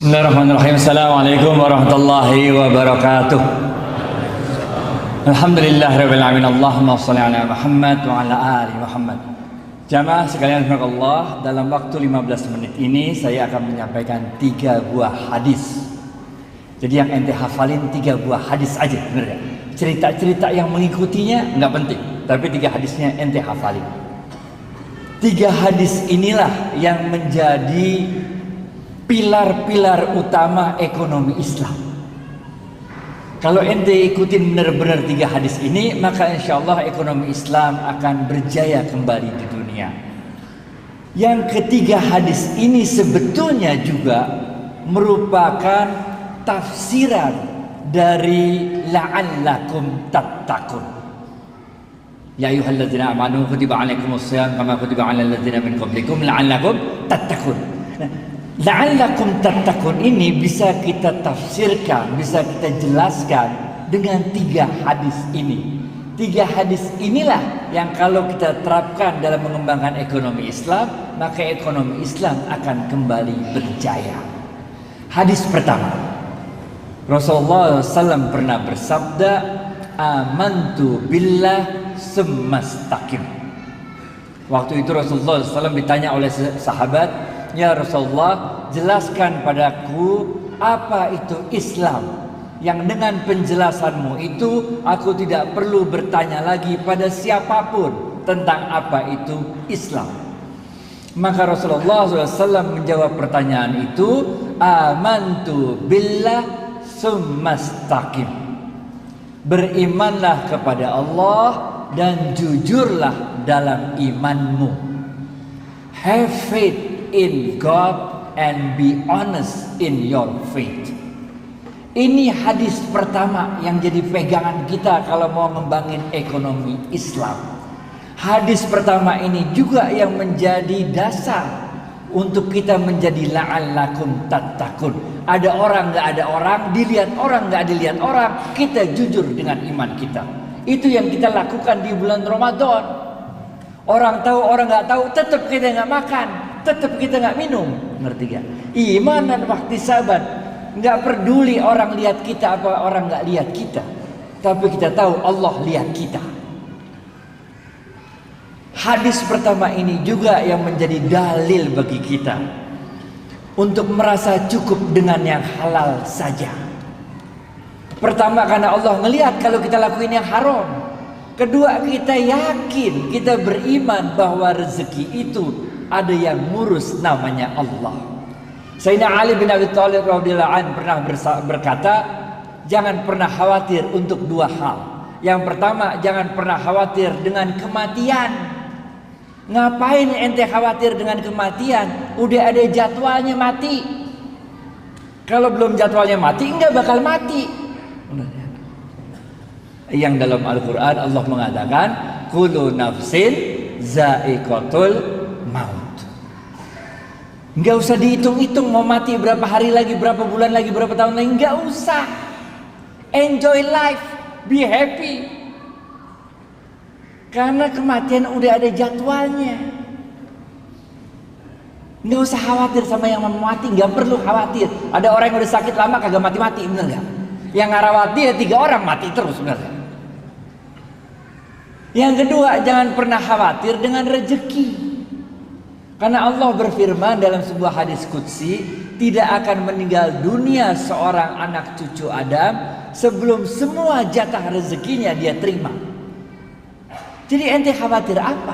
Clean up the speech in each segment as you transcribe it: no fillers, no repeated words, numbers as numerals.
Bismillahirrahmanirrahim. Assalamualaikum warahmatullahi wabarakatuh. Alhamdulillahirabbil alamin. Allahumma shalli ala Muhammad wa ala ali Muhammad. Jamaah sekalian Allah, dalam waktu 15 menit ini saya akan menyampaikan 3 buah hadis. Jadi yang ente hafalin 3 buah hadis aja, benar ya? Cerita-cerita yang mengikutinya nggak penting, tapi 3 hadisnya ente hafalin. 3 hadis inilah yang menjadi pilar-pilar utama ekonomi Islam. Kalau ente ikutin benar-benar 3 hadis ini, maka insya Allah ekonomi Islam akan berjaya kembali di dunia. Yang ketiga hadis ini sebetulnya juga merupakan tafsiran dari la'allakum tattaqun. Ya ayyuhalladzina amanu kutiba alaikumusshiyam kama kutiba alal ladzina min qablikum la'allakum tattaqun. La'allakum tattaqun ini bisa kita tafsirkan, bisa kita jelaskan dengan 3 hadis ini. 3 hadis inilah yang kalau kita terapkan dalam mengembangkan ekonomi Islam, maka ekonomi Islam akan kembali berjaya. Hadis pertama, Rasulullah SAW pernah bersabda, amantu billah summastaqim. Waktu itu Rasulullah SAW ditanya oleh sahabat, ya Rasulullah, jelaskan padaku apa itu Islam, yang dengan penjelasanmu itu aku tidak perlu bertanya lagi pada siapapun tentang apa itu Islam. Maka Rasulullah SAW menjawab pertanyaan itu, amantu billah summastaqim. Berimanlah kepada Allah dan jujurlah dalam imanmu. Have faith in God and be honest in your faith. Ini hadis pertama yang jadi pegangan kita kalau mau ngembangin ekonomi Islam. Hadis pertama ini juga yang menjadi dasar untuk kita menjadi la'allakum tattaqun. Ada orang nggak ada orang, dilihat orang nggak dilihat orang, kita jujur dengan iman kita. Itu yang kita lakukan di bulan Ramadan. Orang tahu orang nggak tahu, tetap kita nggak makan, tetap kita nggak minum, ngerti gak? Iman dan waktu sabat, nggak peduli orang lihat kita apa orang nggak lihat kita, tapi kita tahu Allah lihat kita. Hadis pertama ini juga yang menjadi dalil bagi kita untuk merasa cukup dengan yang halal saja. Pertama, karena Allah ngelihat kalau kita lakuin yang haram. Kedua, kita yakin, kita beriman bahwa rezeki itu ada yang ngurus, namanya Allah. Sayyidina Ali bin Abi Thalib radhiyallahu anhu pernah berkata, jangan pernah khawatir untuk 2 hal. Yang pertama, jangan pernah khawatir dengan kematian. Ngapain ente khawatir dengan kematian? Udah ada jadwalnya mati. Kalau belum jadwalnya mati, enggak bakal mati. Yang dalam Al-Quran Allah mengatakan, kullu nafsin za'iqatul maut. Nggak usah dihitung-hitung mau mati berapa hari lagi, berapa bulan lagi, berapa tahun lagi, nggak usah. Enjoy life, be happy. Karena kematian udah ada jadwalnya. Nggak usah khawatir sama yang mau mati, nggak perlu khawatir. Ada orang yang udah sakit lama kagak mati-mati, bener nggak? Yang ngarawati ya 3 orang mati terus, bener nggak? Yang kedua, jangan pernah khawatir dengan rezeki. Karena Allah berfirman dalam sebuah hadis qudsi, tidak akan meninggal dunia seorang anak cucu Adam sebelum semua jatah rezekinya dia terima. Jadi ente khawatir apa?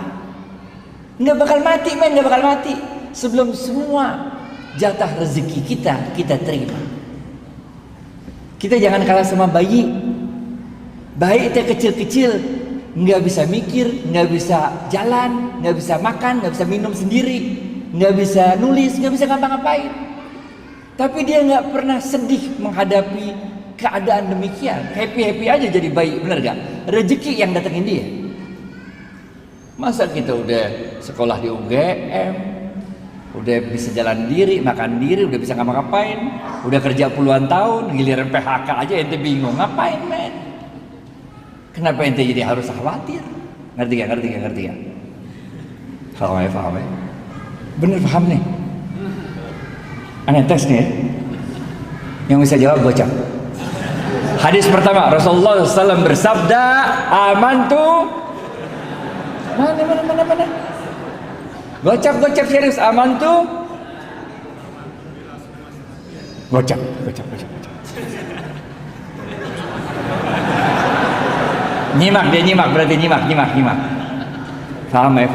Nggak bakal mati, men, nggak bakal mati sebelum semua jatah rezeki kita terima. Kita jangan kalah sama bayi. Bayi itu kecil-kecil, nggak bisa mikir, nggak bisa jalan, nggak bisa makan, nggak bisa minum sendiri, nggak bisa nulis, nggak bisa ngapa-ngapain. Tapi dia nggak pernah sedih menghadapi keadaan demikian. Happy aja jadi bayi, bener gak? Rezeki yang datengin dia. Masa kita udah sekolah di UGM, udah bisa jalan diri, makan diri, udah bisa ngapa-ngapain, udah kerja puluhan tahun, giliran PHK aja ente bingung ngapain, men? Kenapa ente jadi harus khawatir? Ngerti gak? Paham ya? Bener paham nih? Aneh tes nih ya? Yang bisa jawab gocap. Hadis pertama, Rasulullah SAW bersabda, amantu. Mana? Gocap serius, amantu. Gocap. Nyimak berarti nyimak. Paham ya?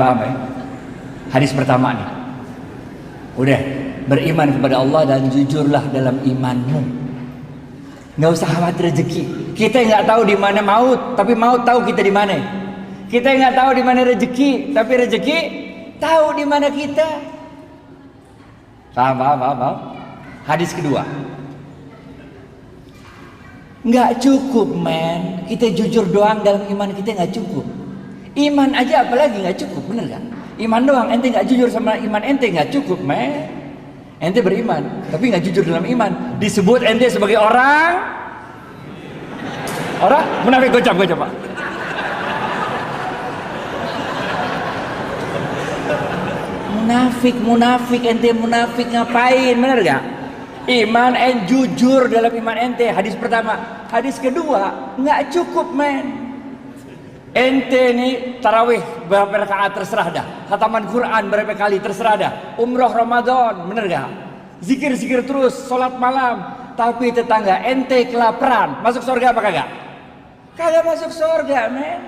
Hadis pertama nih. Udah, beriman kepada Allah dan jujurlah dalam imanmu. Nggak usah khawatir rezeki. Kita nggak tahu di mana maut, tapi maut tahu kita di mana. Kita nggak tahu di mana rezeki, tapi rezeki tahu di mana kita. Paham. Hadis kedua. Nggak cukup, men. Kita jujur doang dalam iman kita nggak cukup. Iman aja apalagi nggak cukup, bener kan? Iman doang, ente nggak jujur sama iman ente nggak cukup, men. Ente beriman, tapi nggak jujur dalam iman. Disebut ente sebagai orang munafik. Gocap Pak. Munafik, ente munafik ngapain, bener gak? Iman jujur dalam iman ente. Hadis pertama. Hadis kedua, nggak cukup, men. Ente nih tarawih berapa rakaat terserah dah, khataman Quran berapa kali terserah dah, umroh Ramadan, bener gak? Zikir terus, sholat malam, tapi tetangga ente kelaparan, masuk surga apa kagak? Kagak masuk surga, men.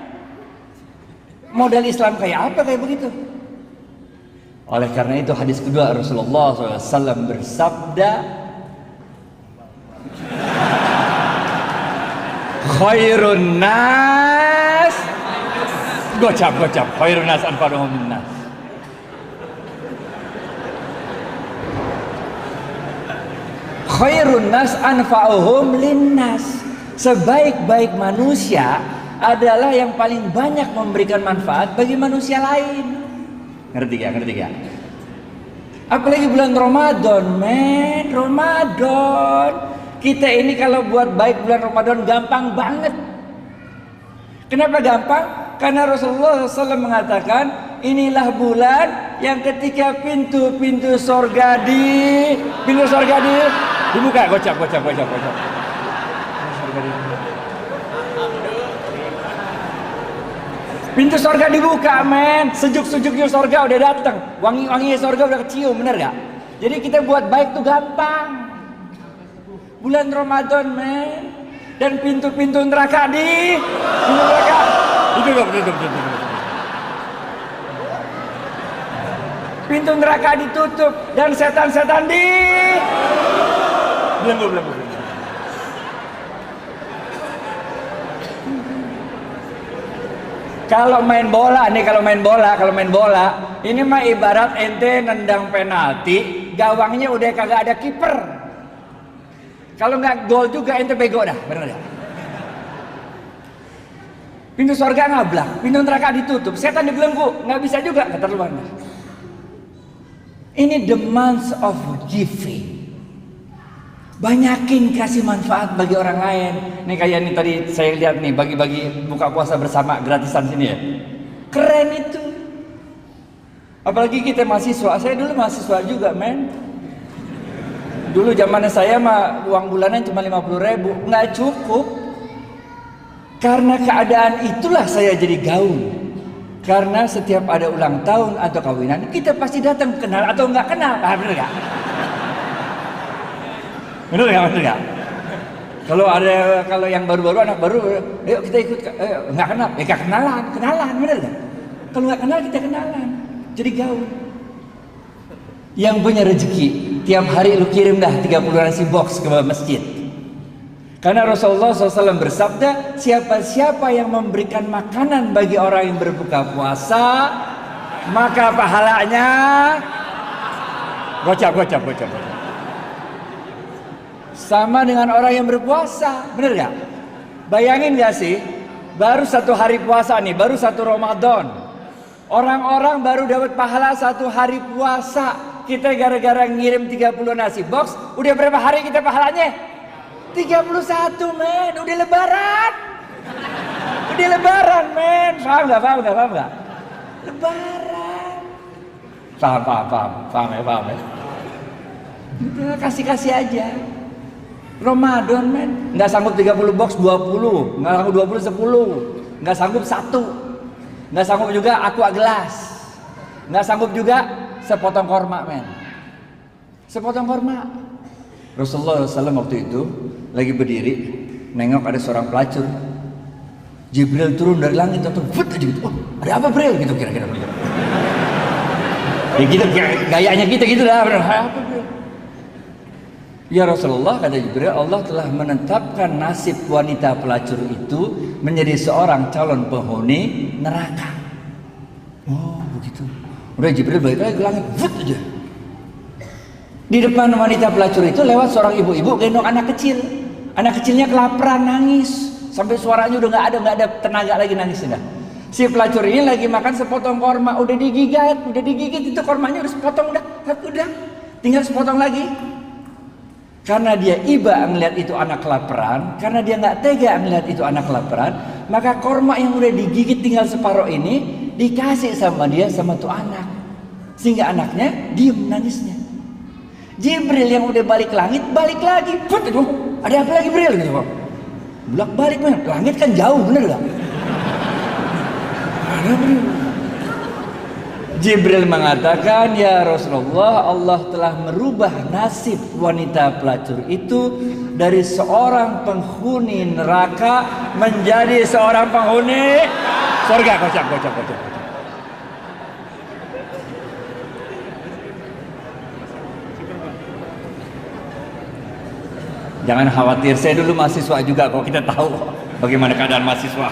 Modal Islam kayak apa kayak begitu? Oleh karena itu hadis kedua, Rasulullah SAW bersabda, khairun nas, gocap, khairun nas anfa'uhum linnas. Khairun nas anfa'uhum linnas. Sebaik-baik manusia adalah yang paling banyak memberikan manfaat bagi manusia lain. Ngerti gak? Apalagi bulan Ramadan, men. Ramadan. Kita ini kalau buat baik bulan Ramadan gampang banget. Kenapa gampang? Karena Rasulullah SAW mengatakan, inilah bulan yang ketika pintu surga dibuka. Gocap. Pintu surga dibuka, men. Sejuk-sejuknya surga udah datang. Wangi-wanginya surga udah kecium, bener gak? Jadi kita buat baik tuh gampang. Bulan Ramadan, men. Dan pintu-pintu neraka ditutup. Pintu neraka ditutup dan setan-setan belum. Kalau main bola, ini mah ibarat ente nendang penalti, gawangnya udah kagak ada kiper. Kalau nggak gol juga ente bego dah, bener gak? Pintu surga ngablak, pintu neraka ditutup, setan dibelenggu, nggak bisa juga, keterlaluan. Ini the month of giving. Banyakin kasih manfaat bagi orang lain. Nih kayak ini tadi saya lihat nih, bagi-bagi buka puasa bersama gratisan sini ya. Keren itu. Apalagi kita mahasiswa. Saya dulu mahasiswa juga, men. Dulu zamannya saya mah uang bulanan cuma 50.000, nggak cukup. Karena keadaan itulah saya jadi gaul. Karena setiap ada ulang tahun atau kawinan, kita pasti datang, kenal atau nggak kenal. Bener nggak? Bener nggak? Kalau yang baru-baru, anak baru, yuk kita ikut, nggak kenal, kenalan, bener nggak? Kalau nggak kenal kita kenalan, jadi gaul. Yang punya rezeki, tiap hari lu kirim dah 30 nasi box ke masjid. Karena Rasulullah SAW bersabda, siapa yang memberikan makanan bagi orang yang berbuka puasa, maka pahalanya gocap. Sama dengan orang yang berpuasa, bener gak? Bayangin gak sih, baru 1 hari puasa nih, baru 1 Ramadan, orang-orang baru dapat pahala 1 hari puasa. Kita gara-gara ngirim 30 nasi box, udah berapa hari kita pahalanya? 31, men. Udah lebaran, men. Paham gak? Lebaran. Paham ya. Udah kasih aja. Ramadan men, nggak sanggup 30 box 20, nggak sanggup 20 10, nggak sanggup 1, nggak sanggup juga aqua gelas, nggak sanggup juga sepotong korma men, sepotong korma. Rasulullah SAW waktu itu lagi berdiri, nengok ada seorang pelacur. Jibril turun dari langit atau fut aja gitu. Oh, ada apa Bril gitu kira-kira. Ya gitu gayanya kita gitu lah. Apa Bril? Ya Rasulullah, kata Jibril, Allah telah menetapkan nasib wanita pelacur itu menjadi seorang calon penghuni neraka. Oh begitu. Udah Jibril balik lagi ke langit, fut aja. Di depan wanita pelacur itu lewat seorang ibu-ibu gendong anak kecil. Anak kecilnya kelaparan nangis. Sampai suaranya udah nggak ada tenaga lagi nangis sudah. Si pelacur ini lagi makan sepotong korma, udah digigit itu kormanya udah sepotong udah, tinggal sepotong lagi. Karena dia iba ngelihat itu anak kelaparan, karena dia nggak tega ngelihat itu anak kelaparan, maka korma yang udah digigit tinggal separuh ini dikasih sama dia sama tuh anak, sehingga anaknya diem nangisnya. Jibril yang udah balik langit balik lagi, put, ada apa lagi Bril gitu kok. Bolak balik men, langit kan jauh bener gak? Jibril mengatakan, ya Rasulullah, Allah telah merubah nasib wanita pelacur itu dari seorang penghuni neraka menjadi seorang penghuni surga. Kocak. Jangan khawatir, saya dulu mahasiswa juga kok, kita tahu bagaimana keadaan mahasiswa.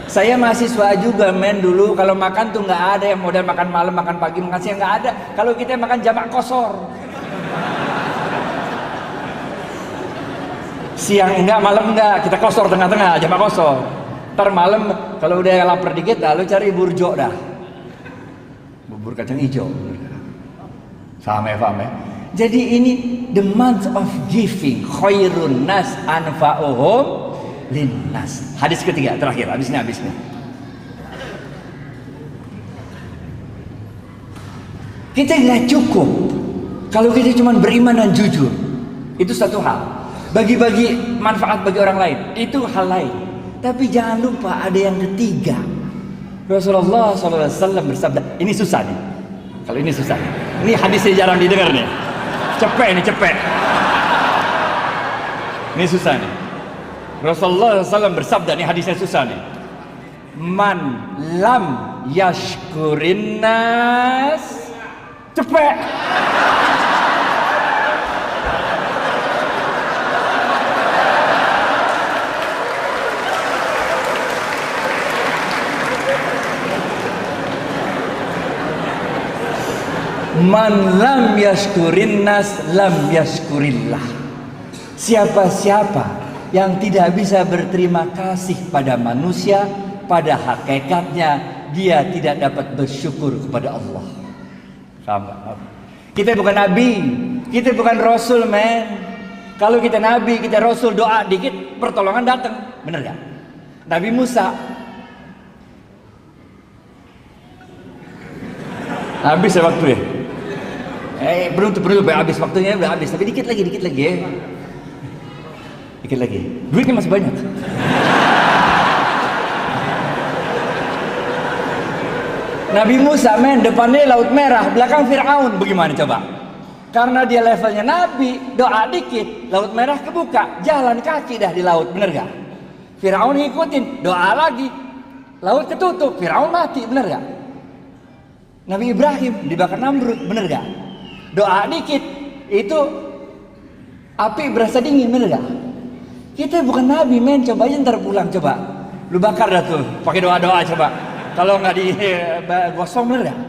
Saya mahasiswa juga men, dulu kalau makan tuh nggak ada yang model makan malam, makan pagi, makan siang, nggak ada. Kalau kita makan jamak kosor. Siang enggak, malam enggak, kita kosor tengah-tengah, jamak kosor. Ntar malam kalau udah lapar dikit, lalu cari burjo dah. Bubur kacang hijau. Paham ya? Jadi ini the month of giving, khairun nas anfa'uhum linnas. Hadis ketiga terakhir, habisnya. Kita nggak cukup kalau kita cuma beriman dan jujur. Itu satu hal. Bagi-bagi manfaat bagi orang lain, itu hal lain. Tapi jangan lupa ada yang ketiga. Rasulullah SAW bersabda, ini susah nih. Kalau ini susah. Ini hadisnya jarang didengar nih. Cepet. Ini susah nih. Rasulullah SAW bersabda, nih hadisnya susah nih. Man lam yashkurin nas. Cepet. Man lam yashkurin nas lam yashkurillah. Siapa-siapa yang tidak bisa berterima kasih pada manusia, pada hakikatnya dia tidak dapat bersyukur kepada Allah. Sama. Kita bukan nabi, kita bukan rasul men. Kalau kita nabi, kita rasul, doa dikit pertolongan datang, bener gak? Nabi Musa habis ya waktu ya. Belum habis waktunya, udah habis. Tapi dikit lagi ya. Dikit lagi. Duitnya masih banyak. Nabi Musa men, depannya Laut Merah, belakang Fir'aun. Bagaimana coba? Karena dia levelnya Nabi, doa dikit, Laut Merah kebuka, jalan kaki dah di laut, bener gak? Fir'aun ngikutin, doa lagi, laut ketutup, Fir'aun mati, bener gak? Nabi Ibrahim dibakar Namrud, bener gak? Doa dikit, itu api berasa dingin, bener gak? Kita bukan nabi men, coba aja ntar pulang, coba lu bakar dah tuh, pakai doa-doa coba. Kalau nggak digosong, bener gak?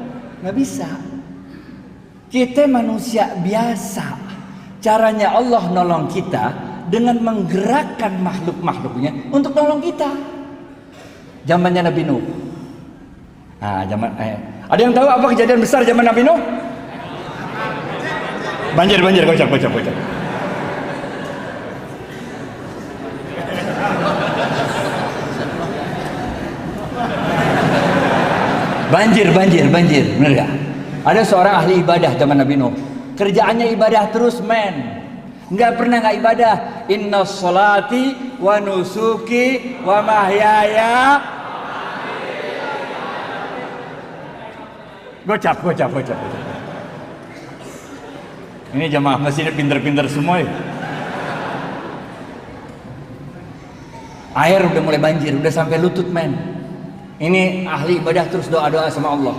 Nggak bisa. Kita manusia biasa. Caranya Allah nolong kita dengan menggerakkan makhluk-makhluknya untuk nolong kita. Zamannya Nabi Nuh. Ada yang tahu apa kejadian besar zaman Nabi Nuh? Banjir, kocak. Banjir, bener gak? Ada seorang ahli ibadah zaman Nabi Nuh. Kerjaannya ibadah terus, men. Nggak pernah nggak ibadah. Inna sholati wa nusuki wa mahyaya. Gocap. Ini jamaah masjid pinter-pinter semua ya. Air udah mulai banjir, udah sampai lutut, men. Ini ahli ibadah terus doa-doa sama Allah.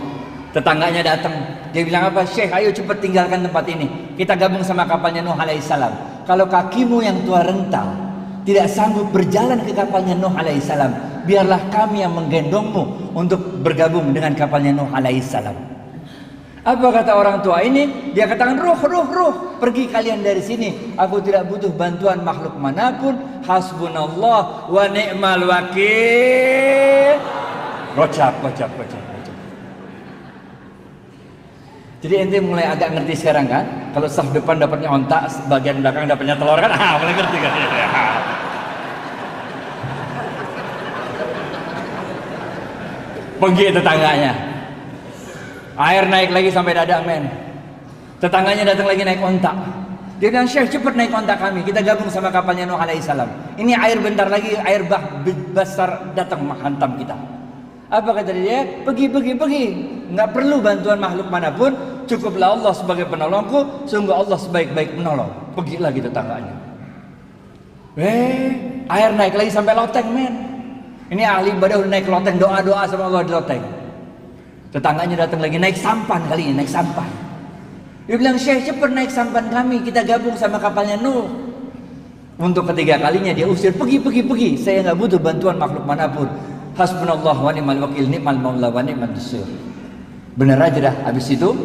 Tetangganya datang, dia bilang apa? Syekh, ayo cepat tinggalkan tempat ini. Kita gabung sama kapalnya Nuh alaihissalam. Kalau kakimu yang tua rental tidak sanggup berjalan ke kapalnya Nuh alaihissalam, biarlah kami yang menggendongmu untuk bergabung dengan kapalnya Nuh alaihissalam. Apa kata orang tua ini? Dia katakan, ruh, pergi kalian dari sini. Aku tidak butuh bantuan makhluk manapun. Hasbunallah wa ni'mal wakil. Gocap. Jadi ente mulai agak ngerti sekarang kan? Kalau saf depan dapatnya ontak, bagian belakang dapatnya telur kan? Mulai ngerti kan? Pergi tetangganya. Air naik lagi sampai dada, men. Tetangganya datang lagi naik ontak. Dia bilang, Syekh cepat naik ontak kami. Kita gabung sama kapalnya Nuh alaihissalam. Ini air bentar lagi, air besar datang menghantam kita. Apa kata dia? Pergi. Nggak perlu bantuan makhluk manapun. Cukuplah Allah sebagai penolongku. Sungguh Allah sebaik-baik penolong. Pergi lagi tetangganya. Air naik lagi sampai loteng, men. Ini ahli ibadah udah naik loteng, doa-doa sama Allah di loteng. Tetangganya datang lagi naik sampan kali ini, naik sampan. Dia bilang, Syekh cepat naik sampan kami, kita gabung sama kapalnya Nuh. Untuk ketiga kalinya dia usir, pergi. Saya nggak butuh bantuan makhluk manapun. Hasbunallah wa ni'mal wakil, ni'mal maula wa ni'mal nasir. Benar aja dah. Habis itu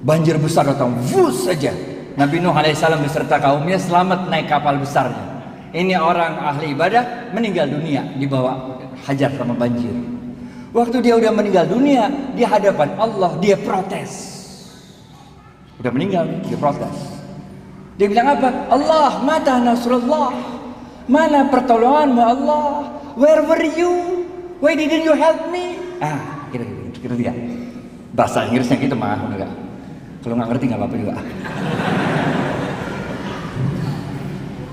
banjir besar datang, vus saja. Nabi Nuh alaihissalam beserta kaumnya selamat naik kapal besarnya. Ini orang ahli ibadah meninggal dunia dibawa hajar sama banjir. Waktu dia udah meninggal dunia di hadapan Allah, dia protes. Udah meninggal, dia protes. Dia bilang apa? Allah, mata nasrullah. Mana pertolonganmu Allah? Where were you? Why didn't you help me? Kira-kira. Bahasa Inggrisnya gitu mah, enggak. Kalau nggak ngerti nggak apa-apa juga.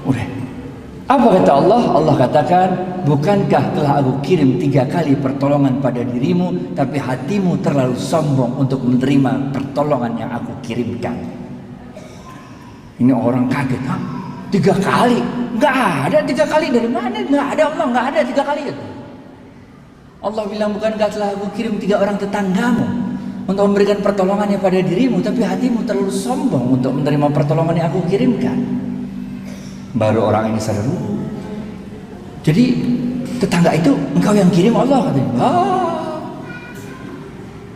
Udah. Apa kata Allah? Allah katakan, bukankah telah aku kirim 3 kali pertolongan pada dirimu, tapi hatimu terlalu sombong untuk menerima pertolongan yang aku kirimkan. Ini orang kaget, 3 kali? Nggak ada 3 kali, dari mana? Nggak ada Allah, nggak ada 3 kali. Allah bilang, bukankah telah aku kirim 3 orang tetanggamu untuk memberikan pertolongannya pada dirimu, tapi hatimu terlalu sombong untuk menerima pertolongan yang aku kirimkan. Baru orang ini sadar. Jadi tetangga itu engkau yang kirim Allah, katanya.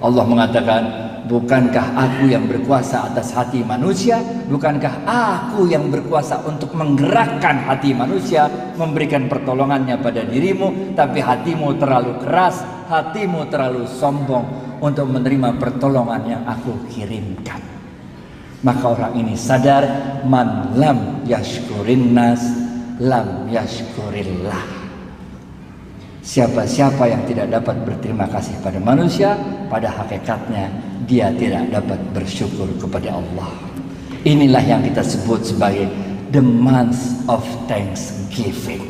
Allah mengatakan, bukankah aku yang berkuasa atas hati manusia? Bukankah aku yang berkuasa untuk menggerakkan hati manusia, memberikan pertolongannya pada dirimu, tapi hatimu terlalu keras, hatimu terlalu sombong untuk menerima pertolongan yang aku kirimkan. Maka orang ini sadar, man lam yashkurin nas lam yashkurillah. Siapa-siapa yang tidak dapat berterima kasih pada manusia, pada hakikatnya dia tidak dapat bersyukur kepada Allah. Inilah yang kita sebut sebagai the month of thanksgiving.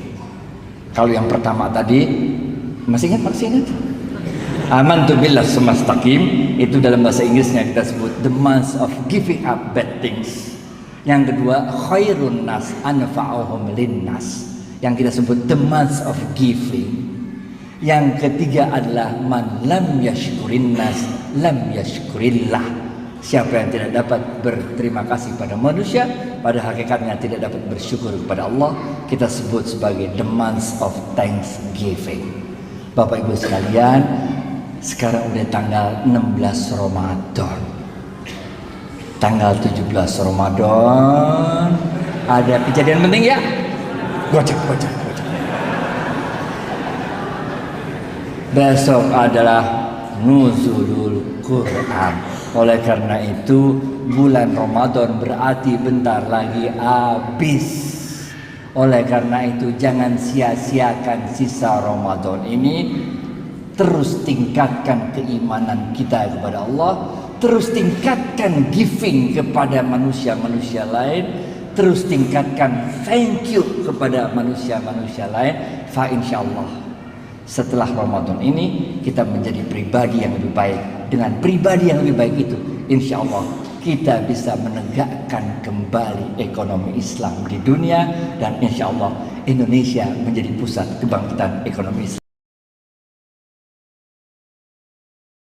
Kalau yang pertama tadi masih ingat? Amantu billah sumastaqim, itu dalam bahasa Inggrisnya kita sebut the month of giving up bad things. Yang kedua, khairun nas anfa'uhum linnas, yang kita sebut the month of giving. Yang ketiga adalah man lam yashkurin nas lam yashkurillah. Siapa yang tidak dapat berterima kasih pada manusia, pada hakikatnya tidak dapat bersyukur kepada Allah, kita sebut sebagai the month of thanksgiving. Bapak Ibu sekalian, sekarang udah tanggal 16 Ramadan. Tanggal 17 Ramadan ada kejadian penting ya? Gocek. Besok adalah nuzulul Quran. Oleh karena itu bulan Ramadan berarti bentar lagi habis. Oleh karena itu jangan sia-siakan sisa Ramadan ini. Terus tingkatkan keimanan kita kepada Allah, terus tingkatkan giving kepada manusia-manusia lain, terus tingkatkan thank you kepada manusia-manusia lain, fa insyaallah setelah Ramadan ini kita menjadi pribadi yang lebih baik. Dengan pribadi yang lebih baik itu, insyaallah kita bisa menegakkan kembali ekonomi Islam di dunia, dan insyaallah Indonesia menjadi pusat kebangkitan ekonomi Islam.